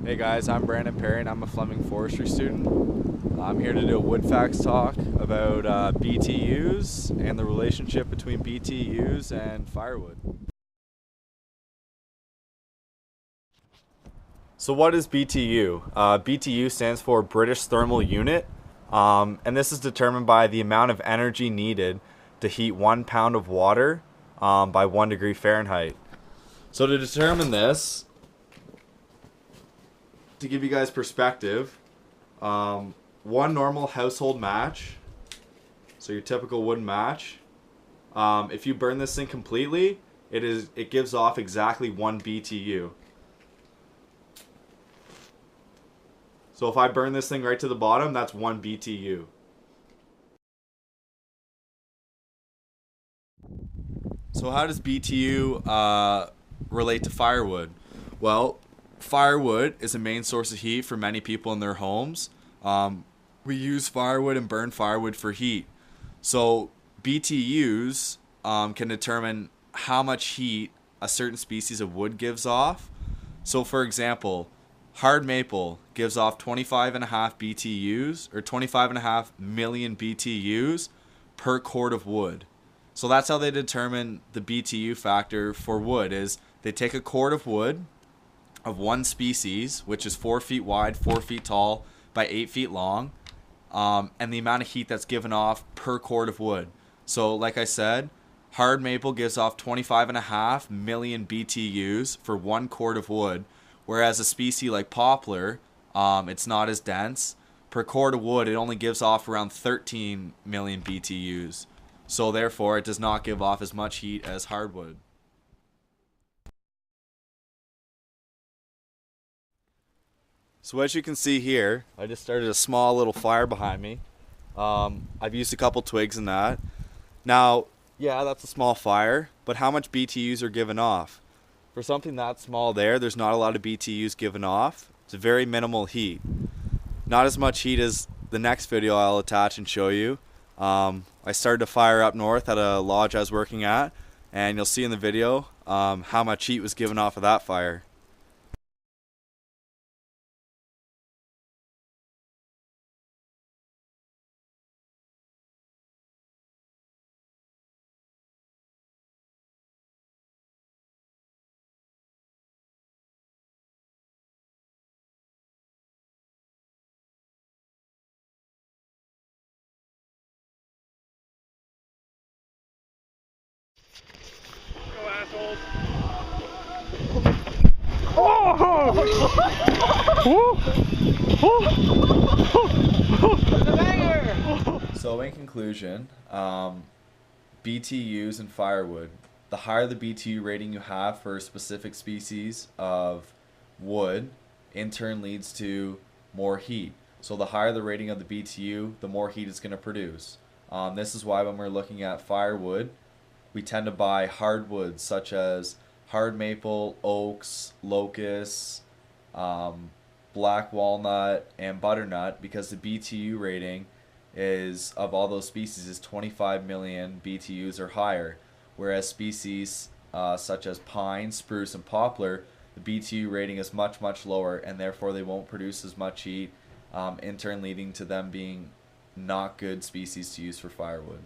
Hey guys, I'm Brandon Perry and I'm a Fleming Forestry student. I'm here to do a WoodFacts talk about BTUs and the relationship between BTUs and firewood. So what is BTU? BTU stands for British Thermal Unit, and this is determined by the amount of energy needed to heat 1 pound of water by 1 degree Fahrenheit. So to determine this, to give you guys perspective, one normal household match, so your typical wooden match, if you burn this thing completely, it gives off exactly 1 BTU. So if I burn this thing right to the bottom, that's 1 BTU. So how does BTU relate to firewood? Well, firewood is a main source of heat for many people in their homes. We use firewood and burn firewood for heat. So BTUs can determine how much heat a certain species of wood gives off. So for example, hard maple gives off 25.5 BTUs or 25.5 million BTUs per cord of wood. So that's how they determine the BTU factor for wood is they take a cord of wood of one species, which is 4 feet wide, 4 feet tall by 8 feet long, and the amount of heat that's given off per cord of wood. So like I said, hard maple gives off 25.5 million BTUs for 1 cord of wood, whereas a species like poplar, it's not as dense. Per cord of wood, it only gives off around 13 million BTUs. So therefore, it does not give off as much heat as hardwood. So as you can see here, I just started a small little fire behind me. I've used a couple twigs in that. Now, yeah, that's a small fire, but how much BTUs are given off? For something that small there's not a lot of BTUs given off. It's a very minimal heat. Not as much heat as the next video I'll attach and show you. I started a fire up north at a lodge I was working at, and you'll see in the video how much heat was given off of that fire. Go assholes! So in conclusion, BTUs and firewood. The higher the BTU rating you have for a specific species of wood, in turn leads to more heat. So the higher the rating of the BTU, the more heat it's going to produce. This is why when we're looking at firewood, we tend to buy hardwoods such as hard maple, oaks, locusts, black walnut, and butternut because the BTU rating is of all those species is 25 million BTUs or higher, whereas species such as pine, spruce, and poplar, the BTU rating is much lower, and therefore they won't produce as much heat, in turn leading to them being not good species to use for firewood.